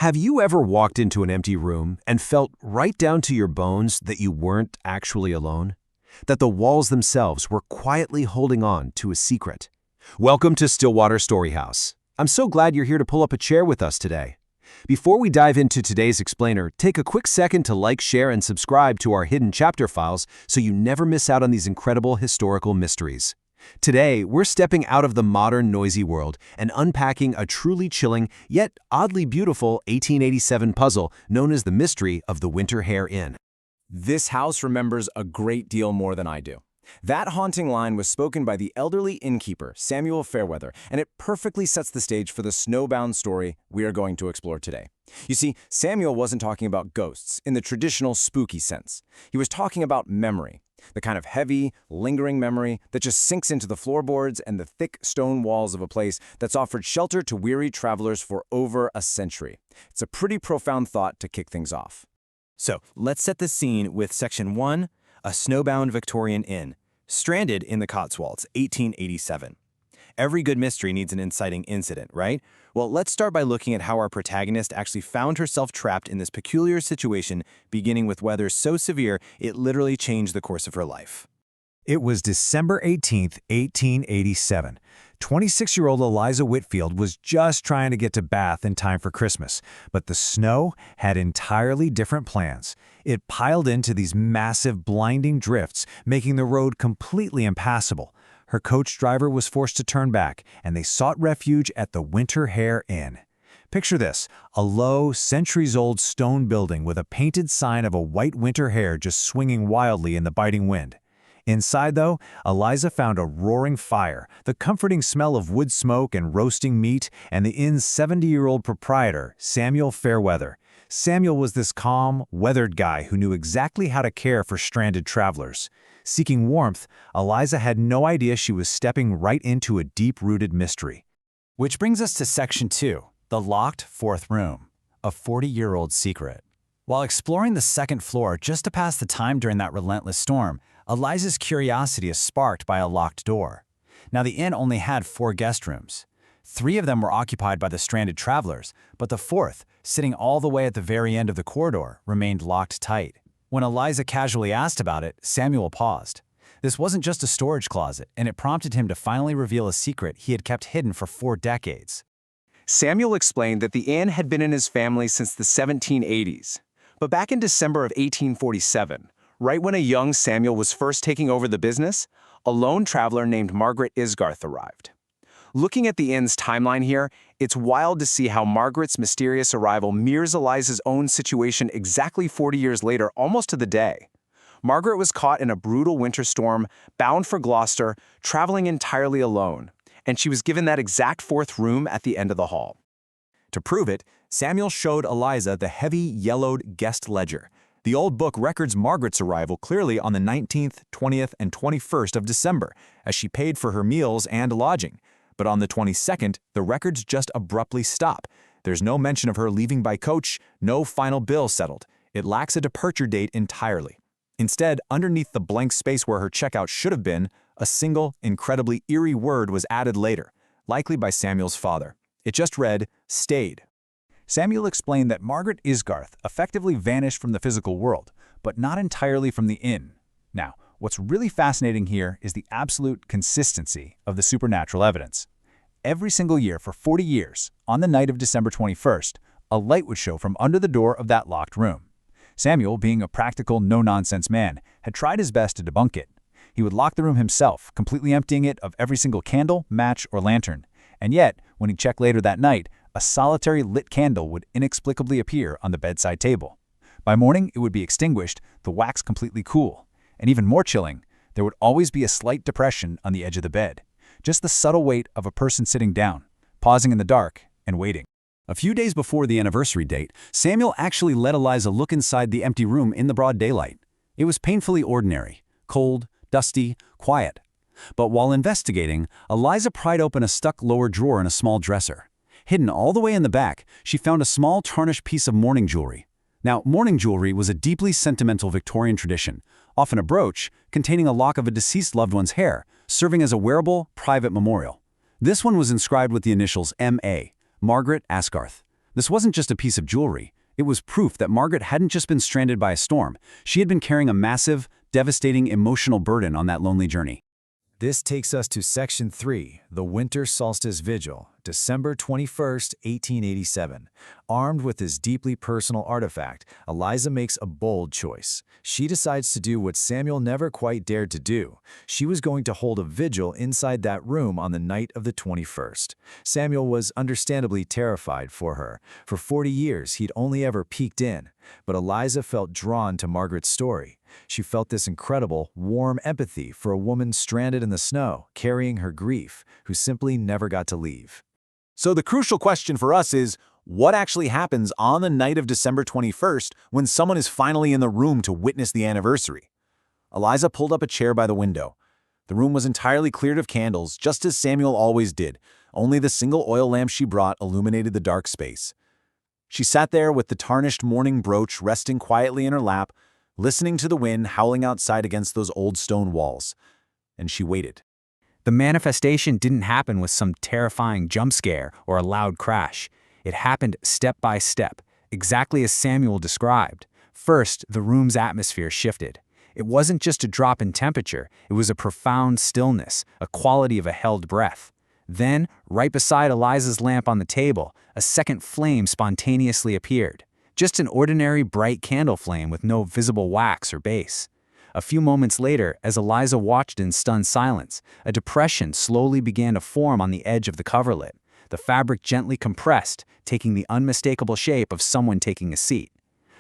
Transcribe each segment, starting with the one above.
Have you ever walked into an empty room and felt right down to your bones that you weren't actually alone? That the walls themselves were quietly holding on to a secret? Welcome to Stillwater Storyhouse. I'm so glad you're here to pull up a chair with us today. Before we dive into today's explainer, take a quick second to like, share, and subscribe to our hidden chapter files so you never miss out on these incredible historical mysteries. Today, we're stepping out of the modern noisy world and unpacking a truly chilling, yet oddly beautiful 1887 puzzle known as the mystery of the Midnight Hare Inn. This house remembers a great deal more than I do. That haunting line was spoken by the elderly innkeeper, Samuel Fairweather, and it perfectly sets the stage for the snowbound story we are going to explore today. You see, Samuel wasn't talking about ghosts in the traditional spooky sense. He was talking about memory, the kind of heavy, lingering memory that just sinks into the floorboards and the thick stone walls of a place that's offered shelter to weary travelers for over a century. It's a pretty profound thought to kick things off. So, let's set the scene with Section 1, a snowbound Victorian inn, stranded in the Cotswolds, 1887. Every good mystery needs an inciting incident, right? Well, let's start by looking at how our protagonist actually found herself trapped in this peculiar situation, beginning with weather so severe it literally changed the course of her life. It was December 18th, 1887. 26-year-old Eliza Whitfield was just trying to get to Bath in time for Christmas, but the snow had entirely different plans. It piled into these massive, blinding drifts, making the road completely impassable. Her coach driver was forced to turn back, and they sought refuge at the Midnight Hare Inn. Picture this, a low, centuries-old stone building with a painted sign of a white winter hare just swinging wildly in the biting wind. Inside, though, Eliza found a roaring fire, the comforting smell of wood smoke and roasting meat, and the inn's 70-year-old proprietor, Samuel Fairweather. Samuel was this calm, weathered guy who knew exactly how to care for stranded travelers. Seeking warmth, Eliza had no idea she was stepping right into a deep-rooted mystery. Which brings us to Section 2, the locked fourth room, a 40-year-old secret. While exploring the second floor just to pass the time during that relentless storm, Eliza's curiosity is sparked by a locked door. Now, the inn only had 4 guest rooms. 3 of them were occupied by the stranded travelers, but the fourth, sitting all the way at the very end of the corridor, remained locked tight. When Eliza casually asked about it, Samuel paused. This wasn't just a storage closet, and it prompted him to finally reveal a secret he had kept hidden for 4 decades. Samuel explained that the inn had been in his family since the 1780s. But back in December of 1847, right when a young Samuel was first taking over the business, a lone traveler named Margaret Isgarth arrived. Looking at the inn's timeline here, it's wild to see how Margaret's mysterious arrival mirrors Eliza's own situation exactly 40 years later, almost to the day. Margaret was caught in a brutal winter storm, bound for Gloucester, traveling entirely alone, and she was given that exact 4th room at the end of the hall. To prove it, Samuel showed Eliza the heavy, yellowed guest ledger. The old book records Margaret's arrival clearly on the 19th, 20th, and 21st of December, as she paid for her meals and lodging. But on the 22nd, the records just abruptly stop. There's no mention of her leaving by coach, no final bill settled. It lacks a departure date entirely. Instead, underneath the blank space where her checkout should have been, a single, incredibly eerie word was added later, likely by Samuel's father. It just read, "Stayed." Samuel explained that Margaret Isgarth effectively vanished from the physical world, but not entirely from the inn. Now, what's really fascinating here is the absolute consistency of the supernatural evidence. Every single year for 40 years, on the night of December 21st, a light would show from under the door of that locked room. Samuel, being a practical, no-nonsense man, had tried his best to debunk it. He would lock the room himself, completely emptying it of every single candle, match, or lantern. And yet, when he checked later that night, a solitary lit candle would inexplicably appear on the bedside table. By morning, it would be extinguished, the wax completely cool. And even more chilling, there would always be a slight depression on the edge of the bed. Just the subtle weight of a person sitting down, pausing in the dark, and waiting. A few days before the anniversary date, Samuel actually let Eliza look inside the empty room in the broad daylight. It was painfully ordinary, cold, dusty, quiet. But while investigating, Eliza pried open a stuck lower drawer in a small dresser. Hidden all the way in the back, she found a small tarnished piece of mourning jewelry. Now, mourning jewelry was a deeply sentimental Victorian tradition, often a brooch containing a lock of a deceased loved one's hair, serving as a wearable, private memorial. This one was inscribed with the initials M.A., Margaret Isgarth. This wasn't just a piece of jewelry. It was proof that Margaret hadn't just been stranded by a storm. She had been carrying a massive, devastating emotional burden on that lonely journey. This takes us to Section 3, the Winter Solstice Vigil, December 21st, 1887. Armed with this deeply personal artifact, Eliza makes a bold choice. She decides to do what Samuel never quite dared to do. She was going to hold a vigil inside that room on the night of the 21st. Samuel was understandably terrified for her. For 40 years, he'd only ever peeked in. But Eliza felt drawn to Margaret's story. She felt this incredible, warm empathy for a woman stranded in the snow, carrying her grief, who simply never got to leave. So the crucial question for us is, what actually happens on the night of December 21st when someone is finally in the room to witness the anniversary? Eliza pulled up a chair by the window. The room was entirely cleared of candles, just as Samuel always did. Only the single oil lamp she brought illuminated the dark space. She sat there with the tarnished mourning brooch resting quietly in her lap, listening to the wind howling outside against those old stone walls. And she waited. The manifestation didn't happen with some terrifying jump scare or a loud crash. It happened step by step, exactly as Samuel described. First, the room's atmosphere shifted. It wasn't just a drop in temperature, it was a profound stillness, a quality of a held breath. Then, right beside Eliza's lamp on the table, a second flame spontaneously appeared. Just an ordinary bright candle flame with no visible wax or base. A few moments later, as Eliza watched in stunned silence, a depression slowly began to form on the edge of the coverlet. The fabric gently compressed, taking the unmistakable shape of someone taking a seat.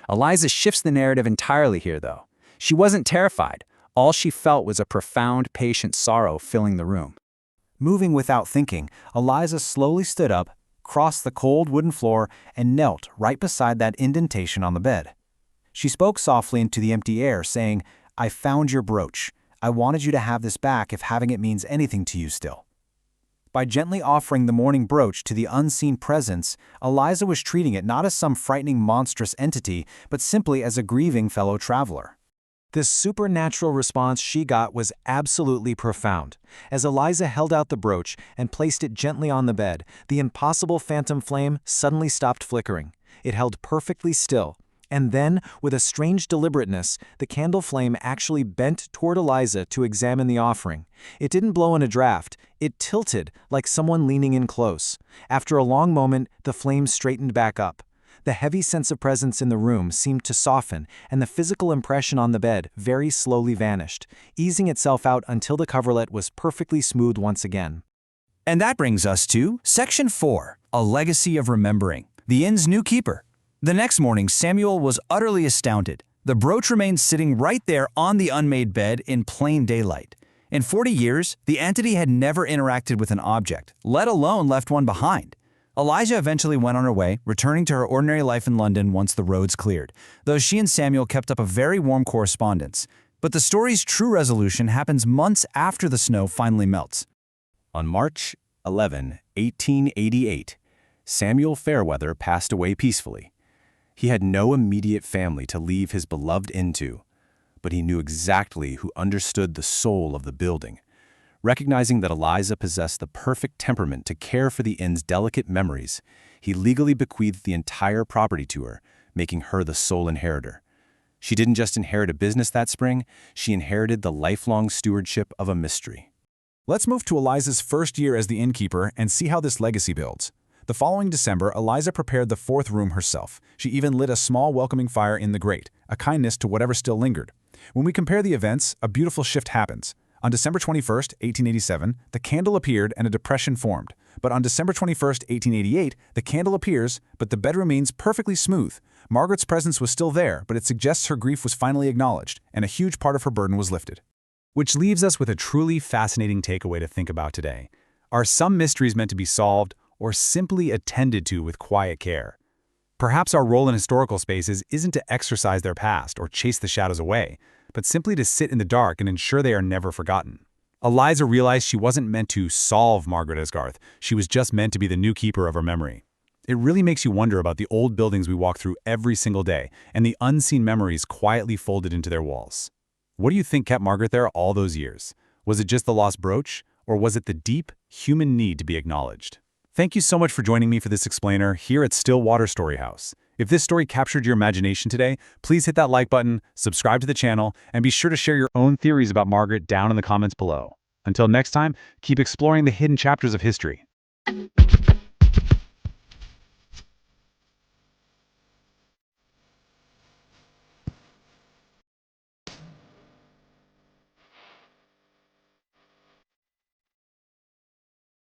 Eliza shifts the narrative entirely here, though. She wasn't terrified. All she felt was a profound, patient sorrow filling the room. Moving without thinking, Eliza slowly stood up, crossed the cold wooden floor, and knelt right beside that indentation on the bed. She spoke softly into the empty air, saying, "I found your brooch. I wanted you to have this back if having it means anything to you still." By gently offering the mourning brooch to the unseen presence, Eliza was treating it not as some frightening monstrous entity, but simply as a grieving fellow traveler. This supernatural response she got was absolutely profound. As Eliza held out the brooch and placed it gently on the bed, the impossible phantom flame suddenly stopped flickering. It held perfectly still. And then, with a strange deliberateness, the candle flame actually bent toward Eliza to examine the offering. It didn't blow in a draft. It tilted, like someone leaning in close. After a long moment, the flame straightened back up. The heavy sense of presence in the room seemed to soften, and the physical impression on the bed very slowly vanished, easing itself out until the coverlet was perfectly smooth once again. And that brings us to Section 4, A Legacy of Remembering, the inn's new keeper. The next morning, Samuel was utterly astounded. The brooch remained sitting right there on the unmade bed in plain daylight. In 40 years, the entity had never interacted with an object, let alone left one behind. Eliza eventually went on her way, returning to her ordinary life in London once the roads cleared, though she and Samuel kept up a very warm correspondence. But the story's true resolution happens months after the snow finally melts. On March 11, 1888, Samuel Fairweather passed away peacefully. He had no immediate family to leave his beloved inn to, but he knew exactly who understood the soul of the building. Recognizing that Eliza possessed the perfect temperament to care for the inn's delicate memories, he legally bequeathed the entire property to her, making her the sole inheritor. She didn't just inherit a business that spring, she inherited the lifelong stewardship of a mystery. Let's move to Eliza's first year as the innkeeper and see how this legacy builds. The following December, Eliza prepared the fourth room herself. She even lit a small welcoming fire in the grate, a kindness to whatever still lingered. When we compare the events, a beautiful shift happens. On December 21st, 1887, the candle appeared and a depression formed. But on December 21st, 1888, the candle appears, but the bed remains perfectly smooth. Margaret's presence was still there, but it suggests her grief was finally acknowledged, and a huge part of her burden was lifted. Which leaves us with a truly fascinating takeaway to think about today. Are some mysteries meant to be solved, or simply attended to with quiet care? Perhaps our role in historical spaces isn't to exorcise their past or chase the shadows away, but simply to sit in the dark and ensure they are never forgotten. Eliza realized she wasn't meant to solve Margaret Esgarth, she was just meant to be the new keeper of her memory. It really makes you wonder about the old buildings we walk through every single day and the unseen memories quietly folded into their walls. What do you think kept Margaret there all those years? Was it just the lost brooch, or was it the deep, human need to be acknowledged? Thank you so much for joining me for this explainer here at Stillwater Storyhouse. If this story captured your imagination today, please hit that like button, subscribe to the channel, and be sure to share your own theories about Margaret down in the comments below. Until next time, keep exploring the hidden chapters of history.